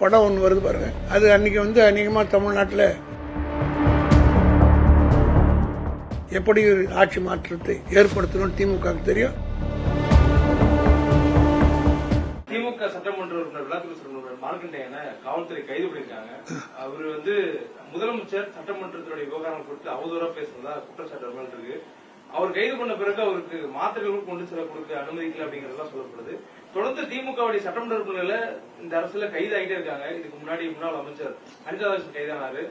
படம் ஒன்று வருது பாருங்க, அது அன்னைக்கு அநேகமாக தமிழ்நாட்டில் எப்படி ஆட்சி மாற்றத்தை ஏற்படுத்தணும் திமுகவுக்கு தெரியும். திமுக சட்டமன்ற உறுப்பினர் விளாத்துறை மார்க்கண்டேயனை காவல்துறை கைது பண்ணிருக்காங்க. அவரு முதலமைச்சர் சட்டமன்றத்துடைய விவகாரம் குறித்து அவதூறா பேசுறதா குற்றச்சாட்டு இருக்கு. அவர் கைது பண்ண பிறகு அவருக்கு மாத்திரைகளும் கொண்டு செல்ல கொடுக்க அனுமதிக்கல அப்படிங்கறதெல்லாம் சொல்லப்படுது. தொடர்ந்து திமுகவுடைய சட்டமன்ற உறுப்பினர்ல இந்த அரசுல கைது ஆகிட்டே இருக்காங்க. இதுக்கு முன்னாடி முன்னாள் அமைச்சர் அனிதாதாசன் கைதானாரு,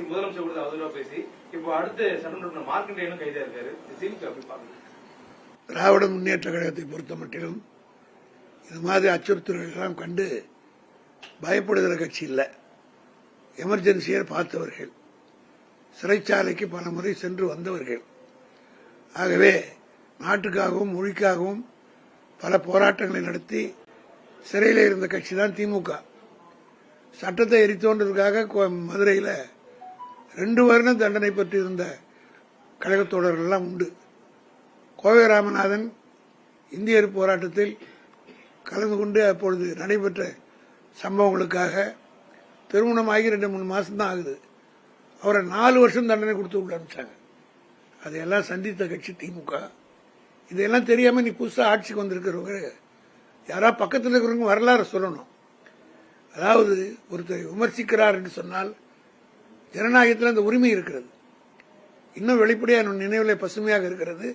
முதலமைச்சர் கூட அவதூறா பேசி. இப்போ அடுத்த சட்டமன்ற உறுப்பினர் மார்க்கண்டேயனும் கைதா இருக்காரு. திமுக எப்படி பாக்குறது? திராவிட முன்னேற்ற கழகத்தை பொறுத்த மட்டிலும் இது மாதிரி அச்சுறுத்தல்கள் எல்லாம் கண்டு பயப்படுகிற கட்சி இல்லை. எமர்ஜென்சியை பார்த்தவர்கள், சிறைச்சாலைக்கு பல முறை சென்று வந்தவர்கள். ஆகவே நாட்டுக்காகவும் மொழிக்காகவும் பல போராட்டங்களை நடத்தி சிறையில் இருந்த கட்சி தான் திமுக. சட்டத்தை எரித்தோன்றதுக்காக மதுரையில் 2 வருடம் தண்டனை பெற்று இருந்த கழகத் தோழர்கள்லாம் உண்டு. கோவை ராமநாதன் இந்தியர் போராட்டத்தில் கலந்து கொண்டு அப்பொழுது நடைபெற்ற சம்பவங்களுக்காக திருமணமாகி 2-3 மாசம் தான் ஆகுது. அவரை 4 வருஷம் தண்டனை கொடுத்து உள்ள அனுப்பிச்சாங்க. அதையெல்லாம் சந்தித்த கட்சி திமுக. இதெல்லாம் தெரியாம நீ புதுசா ஆட்சிக்கு வந்திருக்கிறவங்க யாராவது பக்கத்தில் இருக்கிறவங்க வரலாறு சொல்லணும். அதாவது ஒருத்தர் விமர்சிக்கிறார் என்று சொன்னால் ஜனநாயகத்தில் அந்த உரிமை இருக்கிறது. இன்னும் வெளிப்படையாக நினைவில் பசுமையாக இருக்கிறது.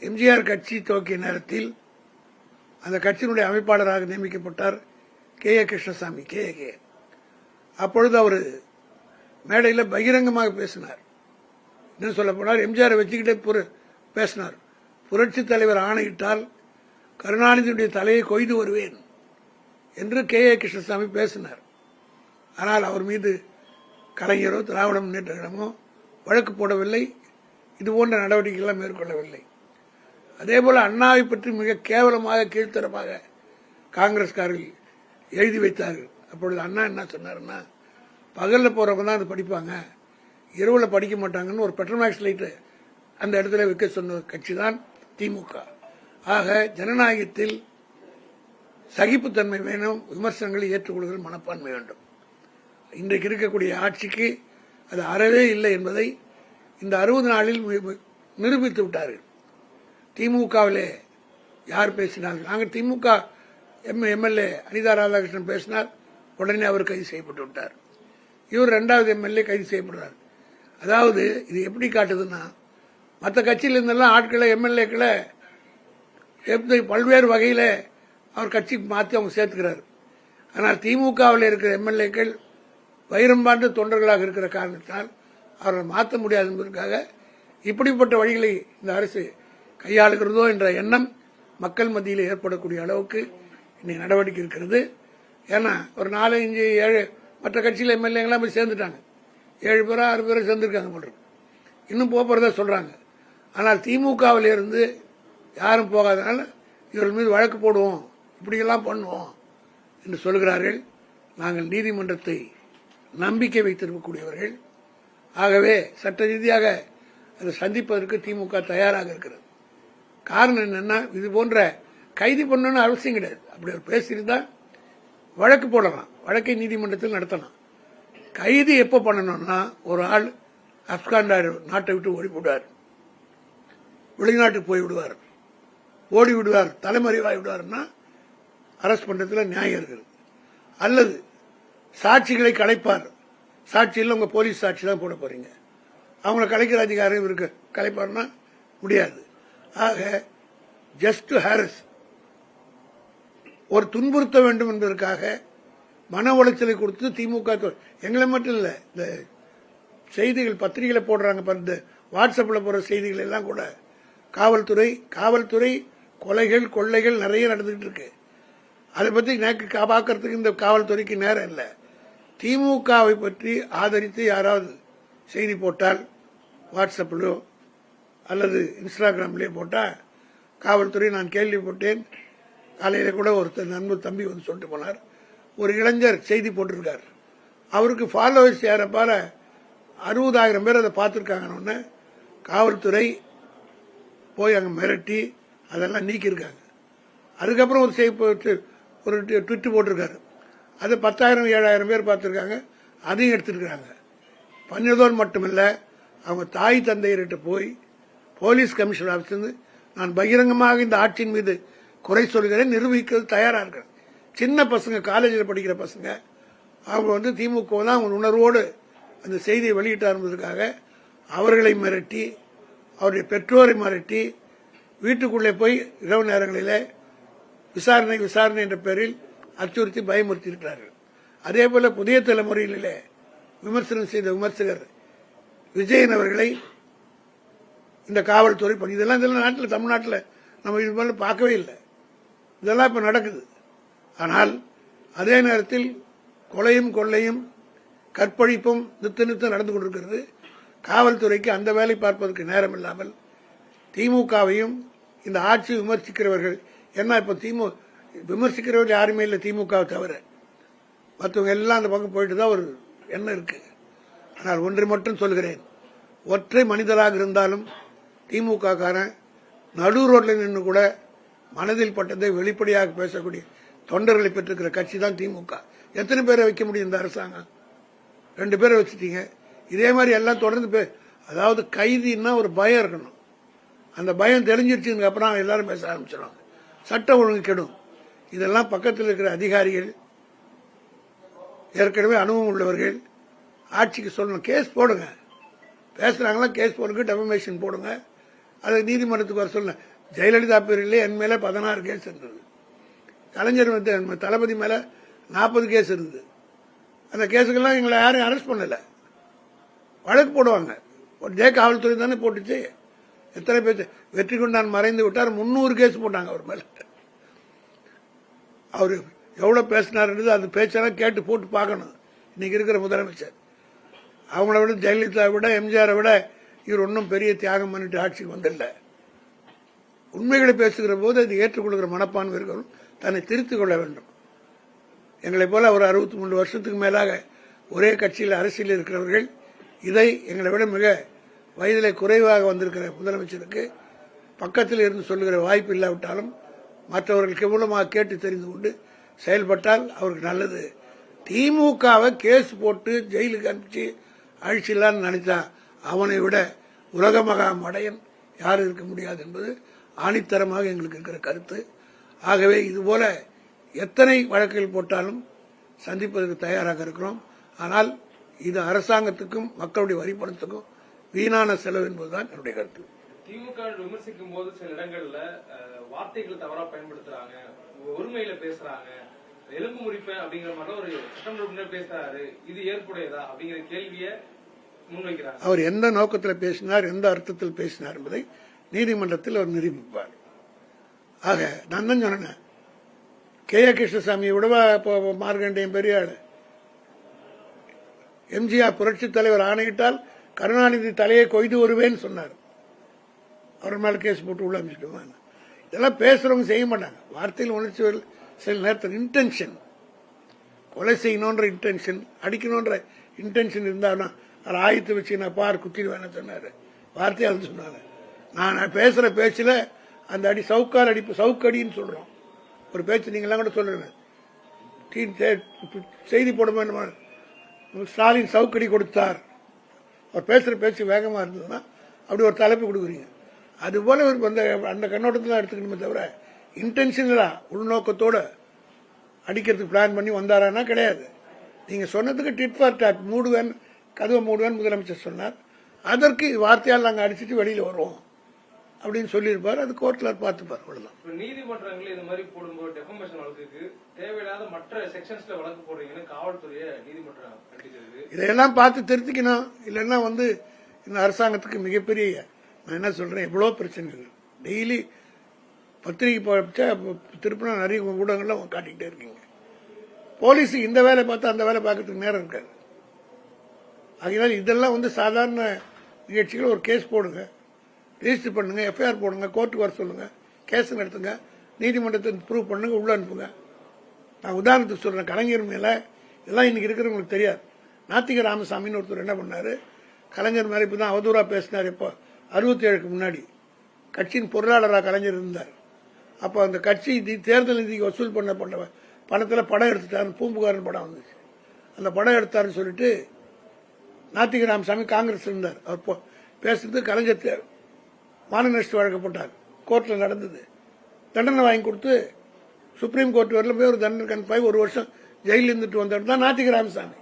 எம்ஜிஆர் கட்சி துவக்கிய நேரத்தில் அந்த கட்சியினுடைய அமைப்பாளராக நியமிக்கப்பட்டார் கே ஏ கிருஷ்ணசாமி, கே. அப்பொழுது அவர் மேடையில் பகிரங்கமாக பேசினார். என்ன சொல்ல போனார், எம்ஜிஆரை வச்சுக்கிட்டே பேசினார். புரட்சி தலைவர் ஆணையிட்டால் கருணாநிதியுடைய தலையை கொய்து வருவேன் என்று கே ஏ கிருஷ்ணசாமி பேசினார். ஆனால் அவர் மீது கலைஞரோ திராவிட முன்னேற்ற கழகமோ வழக்கு போடவில்லை, இதுபோன்ற நடவடிக்கைகள் மேற்கொள்ளவில்லை. அதேபோல அண்ணாவை பற்றி மிக கேவலமாக கீழ்த்தரமாக காங்கிரஸ்காரர்கள் எழுதி வைத்தார்கள். அப்பொழுது அண்ணா என்ன சொன்னார்னா, பகல்ல போறவங்க தான் அது படிப்பாங்க, இரவுல படிக்க மாட்டாங்கன்னு ஒரு பெட்ரோமேக்ஸ் லைட் அந்த இடத்துல வைக்க சொன்ன கட்சி தான் திமுக. ஆக ஜனநாயகத்தில் சகிப்புத்தன்மை வேணும், விமர்சனங்களை ஏற்றுக்கொள்கிற மனப்பான்மை வேண்டும். இன்றைக்கு இருக்கக்கூடிய ஆட்சிக்கு அது அறவே இல்லை என்பதை இந்த 60 நாளில் நிரூபித்து விட்டார்கள். திமுகவிலே யார் பேசினார்கள், நாங்கள் திமுக எம்எல்ஏ அனிதா ராதாகிருஷ்ணன் பேசினார், உடனே அவர் கைது செய்யப்பட்டு விட்டார். இவர் 2வது எம்எல்ஏ கைது செய்யப்படுறார். அதாவது இது எப்படி காட்டுதுன்னா, மற்ற கட்சியில் இருந்தெல்லாம் ஆட்களை எம்எல்ஏக்களை பல்வேறு வகையில் அவர் கட்சிக்கு மாற்றி அவங்க சேர்த்துக்கிறார். ஆனால் திமுகவில் இருக்கிற எம்எல்ஏக்கள் வைரம்பாண்டு தொண்டர்களாக இருக்கிற காரணத்தால் அவரை மாற்ற முடியாது என்பதற்காக இப்படிப்பட்ட வழிகளை இந்த அரசு கையாளுகிறதோ என்ற எண்ணம் மக்கள் மத்தியில் ஏற்படக்கூடிய அளவுக்கு இன்னைக்கு நடவடிக்கை இருக்கிறது. ஏன்னா ஒரு 4, 5, 7 மற்ற கட்சியில் எம்எல்ஏங்களாம் போய் சேர்ந்துட்டாங்க. 7 பேரோ 6 பேரோ சேர்ந்திருக்காங்க போல, இன்னும் போறதா சொல்றாங்க. ஆனால் திமுகவில் இருந்து யாரும் போகாதனால இவர்கள் மீது வழக்கு போடுவோம், இப்படியெல்லாம் பண்ணுவோம் என்று சொல்கிறார்கள். நாங்கள் நீதிமன்றத்தை நம்பிக்கை வைத்திருக்கக்கூடியவர்கள். ஆகவே சட்ட ரீதியாக அதை சந்திப்பதற்கு திமுக தயாராக இருக்கிறது. காரணம் என்னன்னா, இது போன்ற கைது பண்ணணும்னு அவசியம் கிடையாது. அப்படி அவர் பேசியிருந்தா வழக்கு போடலாம், வழக்கை நீதிமன்றத்தில் நடத்தலாம். கைது எப்ப பண்ணணும்னா, ஒரு ஆள் ஆப்கான் நாட்டை விட்டு ஓடி விடுவார், வெளிநாட்டுக்கு போய் விடுவார், ஓடி விடுவார், தலைமறைவாய் விடுவார்னா அரெஸ்ட் பண்றதுல நியாயம் இருக்குது. அல்லது சாட்சிகளை கலைப்பார், சாட்சியில் உங்க போலீஸ் சாட்சி தான் போட போறீங்க, அவங்கள கலைக்கிற அதிகாரம் இருக்கு, கலைப்பார்னா முடியாது. ஆக ஜஸ்ட் டு ஹாரஸ், ஒரு துன்புறுத்த வேண்டும் என்பதற்காக மன உளைச்சலை கொடுத்து திமுக எங்களை மட்டும் இல்ல, இந்த செய்திகள் பத்திரிகையில போடுறாங்க, இந்த வாட்ஸ்அப்ல போற செய்திகள் எல்லாம் கூட காவல்துறை கொலைகள் கொள்ளைகள் நிறைய நடந்துகிட்டு இருக்கு. அதை பத்தி பார்க்கறதுக்கு இந்த காவல்துறைக்கு நேரம் இல்லை. திமுகவை பற்றி ஆதரித்து யாராவது செய்தி போட்டால் வாட்ஸ்அப்லோ அல்லது இன்ஸ்டாகிராம்லயோ போட்டா, காவல்துறை நான் கேள்விப்பட்டேன், காலையில கூட ஒருத்தர் நண்பர் தம்பி வந்து சொல்லிட்டு போனார், ஒரு இளைஞர் செய்தி போட்டிருக்கார், அவருக்கு ஃபாலோவர்ஸ் யாரப்பால 60,000 பேர் அதை பார்த்திருக்காங்க. காவல்துறை போய் அங்க மிரட்டி அதெல்லாம் நீக்கியிருக்காங்க. அதுக்கப்புறம் ஒரு ட்விட் போட்டிருக்காரு, அது 10,000 7,000 பேர் பார்த்துருக்காங்க, அதையும் எடுத்துருக்காங்க. பண்ணதோடு மட்டுமில்ல, அவங்க தாய் தந்தையர்கிட்ட போய் போலீஸ் கமிஷனர் ஆஃபீஸ் நான் பகிரங்கமாக இந்த ஆட்சியின் மீது குறை சொல்கிறேன், நிரூபிக்கிறது தயாராக இருக்கிறேன். சின்ன பசங்க, காலேஜில் படிக்கிற பசங்க, அவங்க திமுக தான் அவங்க உணர்வோடு அந்த செய்தியை வெளியிட்டார் என்பதற்காக அவர்களை மிரட்டி, அவருடைய பெற்றோரை மிரட்டி, வீட்டுக்குள்ளே போய் இரவு நேரங்களில் விசாரணை என்ற பெயரில் அச்சுறுத்தி பயமுறுத்தி இருக்கிறார்கள். அதே போல புதிய தலைமுறையிலே விமர்சனம் செய்த விமர்சகர் விஜயன் அவர்களை இந்த காவல்துறை பணி இதெல்லாம் நாட்டில், தமிழ்நாட்டில் நம்ம இது போல பார்க்கவே இல்லை. இதெல்லாம் இப்ப நடக்குது. ஆனால் அதே நேரத்தில் கொலையும் கொள்ளையும் கற்பழிப்பும் நித்து நடந்து கொண்டிருக்கிறது. காவல்துறைக்கு அந்த வேலை பார்ப்பதற்கு நேரம் இல்லாமல் திமுகவையும் இந்த ஆட்சி விமர்சிக்கிறவர்கள், ஏன்னா இப்ப விமர்சிக்கிறவர்கள் யாருமே இல்லை திமுகவை தவிர, மற்றவங்க எல்லாம் அந்த பக்கம் போயிட்டு தான் ஒரு எண்ணம் இருக்கு. ஆனால் ஒன்றை மட்டும் சொல்கிறேன், ஒற்றை மனிதராக இருந்தாலும் திமுக காரன் நடு ரோட்ல நின்று கூட மனதில் பட்டதை வெளிப்படையாக பேசக்கூடிய தொண்டர்களை பெற்றிருக்கிற கட்சி தான் திமுக. எத்தனை பேரை வைக்க முடியும் இந்த அரசாங்கம்? 2 பேரை வச்சுட்டீங்க. இதே மாதிரி எல்லாம் தொடர்ந்து அதாவது கைதின்னா ஒரு பயம் இருக்கணும். அந்த பயம் தெரிஞ்சிருச்சுங்க அப்புறம் எல்லாரும் பேச ஆரம்பிச்சிடும், சட்டம் ஒழுங்கு கெடும். இதெல்லாம் பக்கத்தில் இருக்கிற அதிகாரிகள், ஏற்கனவே அனுபவம் உள்ளவர்கள் ஆட்சிக்கு சொல்லணும், கேஸ் போடுங்க. பேசுறாங்களா கேஸ் போடுங்க, டெஃபமேஷன் போடுங்க, அதை நீதிமன்றத்துக்கு வர சொல்லுங்க. ஜெயலலிதா பேரிலே என் மேல 16 கேஸ் இருந்தது, கலைஞர் தளபதி மேல 40 கேஸ் இருந்தது. அந்த கேஸுக்கெல்லாம் எங்களை யாரும் அரெஸ்ட் பண்ணல, வழக்கு போடுவாங்க. ஒரு காவல்துறை தானே போட்டுச்சு. எத்தனை பேர் வெற்றி கொண்டான் மறைந்து விட்டார், 300 கேஸ் போட்டாங்க அவர் மேல. அவரு எவ்வளவு பேசினார்ன்றது அது பேச்செல்லாம் கேட்டு போட்டு பார்க்கணும். இன்னைக்கு இருக்கிற முதலமைச்சர் அவங்கள விட, ஜெயலலிதா விட, எம்ஜிஆரை விட இவர் ஒன்றும் பெரிய தியாகம் பண்ணிட்டு ஆட்சிக்கு வந்தில்லை. உண்மைகளை பேசுகிற போது அது ஏற்றுக்கொள்கிற மனப்பான்மை இருக்கணும், தன்னை திருத்திக் கொள்ள வேண்டும். எங்களை போல ஒரு 63 வருஷத்துக்கு மேலாக ஒரே கட்சியில் அரசியல் இருக்கிறவர்கள் இதை எங்களை விட மிக வயதிலே குறைவாக வந்திருக்கிற முதலமைச்சருக்கு பக்கத்தில் இருந்து சொல்லுகிற வாய்ப்பு இல்லாவிட்டாலும் மற்றவர்களுக்கு மூலமாக கேட்டு தெரிந்து கொண்டு செயல்பட்டால் அவருக்கு நல்லது. திமுகவை கேஸ் போட்டு ஜெயிலுக்கு அனுப்பிச்சு அழிச்சிடலான்னு நினைச்சா அவனை விட உலக மகா மடையன் யாரும் இருக்க முடியாது என்பது ஆணித்தரமாக எங்களுக்கு இருக்கிற கருத்து. ஆகவே இதுபோல எத்தனை வழக்குகள் போட்டாலும் சந்திப்பதற்கு தயாராக இருக்கிறோம். ஆனால் இது அரசாங்கத்துக்கும் மக்களுடைய வரி பணத்துக்கும் வீணான செலவு என்பதுதான் என்னுடைய கருத்து. திமுக விமர்சிக்கும் போது சில இடங்கள்ல வார்த்தைகள் தவறா பயன்படுத்துறாங்க, ஒருமையில பேசுறாங்க, எலும்பு முறிப்பேன் அப்படிங்கிற மாதிரி ஒரு சட்டமன்ற பேசுறாரு, இது ஏற்புடையதா அப்படிங்கிற கேள்வியை முன்வைக்கிறாங்க. அவர் எந்த நோக்கத்தில் பேசினார், எந்த அர்த்தத்தில் பேசினார் என்பதை நீதிமன்றத்தில் அவர் நிரூபிப்பார். ஆக நான் தான் சொன்னேன், கே கிருஷ்ணசாமியை விடவா மார்கண்டேயன் பெரிய ஆளு. எம்ஜிஆர் புரட்சி தலைவர் ஆணையிட்டால் கருணாநிதி தலையை கொய்து வருவேன்னு சொன்னார். அவர் மேல கேஸ் போட்டு உள்ள அமைச்சிடுவாங்க. இதெல்லாம் பேசுறவங்க செய்ய மாட்டாங்க. வார்த்தையில் உணர்ச்சி சில நேரத்தில் இன்டென்ஷன், கொலை செய்யணுன்ற இன்டென்ஷன், அடிக்கணுன்ற இன்டென்ஷன் இருந்தாலும் அதை ஆயத்து வச்சு நான் பார் குத்திடுவேன்னு சொன்னாரு. வார்த்தையால் சொன்னாங்க. நான் பேசுற பேச்சுல அந்த அடி சவுக்கால் அடிப்பு, சவுக்கடின்னு சொல்றோம். ஒரு பேச்சு நீங்களாம் கூட சொல்லுங்க, செய்தி போடுமா ஸ்டாலின் சவுக்கடி கொடுத்தார். அவர் பேசுற பேச்சு வேகமா இருந்ததுன்னா அப்படி ஒரு தலைப்பு கொடுக்குறீங்க. அதுபோல அந்த கண்ணோட்டத்தில் எடுத்துக்கணுமே தவிர இன்டென்ஷனலா உள்நோக்கத்தோட அடிக்கிறதுக்கு பிளான் பண்ணி வந்தாரானா கிடையாது. நீங்க சொன்னதுக்கு டிட் ஃபார் டாட், மூடுவேன் கதவை மூடுவேன் முதலமைச்சர் சொன்னார். அதற்கு வார்த்தையால் நாங்கள் அடிச்சுட்டு வெளியில வருவோம் அப்படின்னு சொல்லியிருப்பார். அது கோர்ட்ல பார்த்துப்பார். அவ்வளவுதான். நீதிமன்றங்கள் இந்த மாதிரி போடும்போது டெஃபமேஷன் வழக்குக்கு தேவையில்லாத மற்ற செக்ஷன்ஸ்ல வழக்கு போடுறீங்கன்னு காவல்துறையை நீதிமன்றம் கண்டிக்கிறது. இதையெல்லாம் பார்த்து திருத்திக்கணும். இல்லைன்னா இந்த அரசாங்கத்துக்கு மிகப்பெரிய, நான் என்ன சொல்றேன், எவ்வளவு பிரச்சனைகள் டெய்லி பத்திரிகை திருப்பினா நிறைய ஊடகங்கள்ல காட்டிக்கிட்டே இருக்கீங்க. போலீஸ் இந்த வேலை பார்த்து அந்த வேலை பார்க்கறதுக்கு நேரம் இருக்காது. அதனால இதெல்லாம் சாதாரண நிகழ்ச்சிகள். ஒரு கேஸ் போடுங்க, ரெஜிஸ்டர் பண்ணுங்க, எஃப்ஐஆர் போடுங்க, கோர்ட்டுக்கு வர சொல்லுங்க, கேஸ் நடத்துங்க, நீதிமன்றத்தை ப்ரூவ் பண்ணுங்க, உள்ள அனுப்புங்க. நான் உதாரணத்துக்கு சொல்றேன், கலைஞர் மேல இதெல்லாம் இன்னைக்கு இருக்கிறவங்களுக்கு தெரியாது. நாத்திக ராமசாமின்னு ஒருத்தர் என்ன பண்ணாரு, கலைஞர் மேல இப்பதான் அவதூறா பேசினார். இப்போ 67க்கு முன்னாடி கட்சியின் பொருளாளராக கலைஞர் இருந்தார். அப்போ அந்த கட்சி தேர்தல் நிதிக்கு வசூல் பண்ண பணத்தில் படம் எடுத்துட்டாருன்னு பூம்புகாரன் படம் வந்துச்சு. அந்த படம் எடுத்தாருன்னு சொல்லிட்டு நாத்திக ராமசாமி காங்கிரஸ் இருந்தார். அவர் பேசுறது கலைஞர் மான நஷ்ட வழக்கு போட்டார். கோர்ட்டில் நடந்தது. தண்டனை வாங்கி கொடுத்து சுப்ரீம் கோர்ட் வரல போய் ஒரு தண்டனை கண்பாய் 1 வருஷம் ஜெயிலில் இருந்துட்டு வந்தவர் தான் நாத்திக ராமசாமி.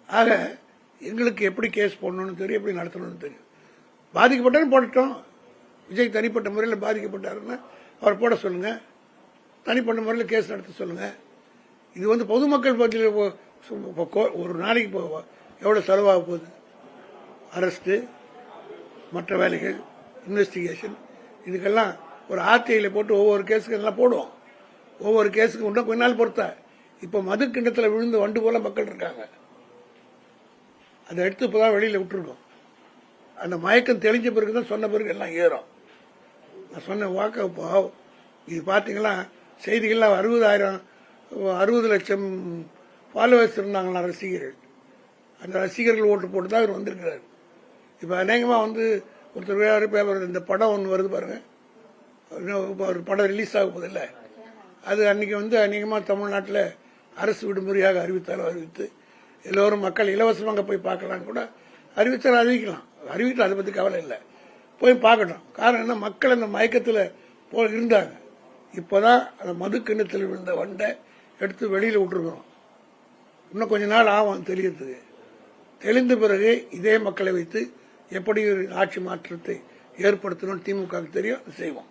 ஆக எங்களுக்கு எப்படி கேஸ் போடணும்னு தெரியும், எப்படி நடத்தணும்னு தெரியும். பாதிக்கப்பட்டாலும் போடட்டும். விஜய் தனிப்பட்ட முறையில் பாதிக்கப்பட்டாருன்னா அவர் போட சொல்லுங்க. தனிப்பட்ட முறையில் கேஸ் நடத்த சொல்லுங்க. இது வந்து பொதுமக்கள் பகுதியில் ஒரு நாளைக்கு எவ்வளவு செலவாக போகுது? அரெஸ்ட், மற்ற வேலைகள், இன்வெஸ்டிகேஷன், இதுக்கெல்லாம் ஒரு ஆர்டிஐல போட்டு ஒவ்வொரு கேஸுக்கு எல்லாம் போடுவோம். ஒவ்வொரு கேஸுக்கு இன்னும் கொஞ்ச நாள் பொறுத்தா. இப்ப மது கிண்ணத்தில் விழுந்து வண்டு போல மக்கள் இருக்காங்க. அதை எடுத்து இப்பதான் வெளியில விட்டுருக்கோம். அந்த மயக்கம் தெளிஞ்ச பிறகுதான் சொன்ன பிறகு எல்லாம் ஏறும். நான் சொன்ன வாக்க இப்போ இது பாத்தீங்களா, செய்திகள்லாம் 60 லட்சம் ஃபாலோவர்ஸ் இருந்தாங்களா ரசிகர்கள். அந்த ரசிகர்கள் ஓட்டு போட்டு தான் அவர் வந்திருக்கிறார். இப்ப அநேகமா வந்து ஒருத்தர் பேப்பர் இந்த படம் ஒன்று வருது பாருங்க, ஒரு படம் ரிலீஸ் ஆக போதில்ல, அது அன்னைக்கு வந்து அநேகமா தமிழ்நாட்டில் அரசு விடுமுறையாக அறிவித்தாலும் அறிவித்து எல்லோரும் மக்கள் இலவசமாக போய் பார்க்கலாம் கூட அறிவித்தாலும் அறிவிக்கலாம். அறிவிக்கலாம், அதை பத்தி கவலை இல்லை, போய் பார்க்கட்டும். காரணம் என்ன, மக்கள் அந்த மயக்கத்தில் இருந்தாங்க. இப்பதான் அந்த மது கிண்ணத்தில் விழுந்த வண்டை எடுத்து வெளியில விட்டுருக்கிறோம். இன்னும் கொஞ்ச நாள் ஆகும் தெரியறதுக்கு. தெளிந்த பிறகு இதே மக்களை வைத்து எப்படி ஒரு ஆட்சி மாற்றத்தை ஏற்படுத்தணும் திமுக தெரியும், செய்வோம்.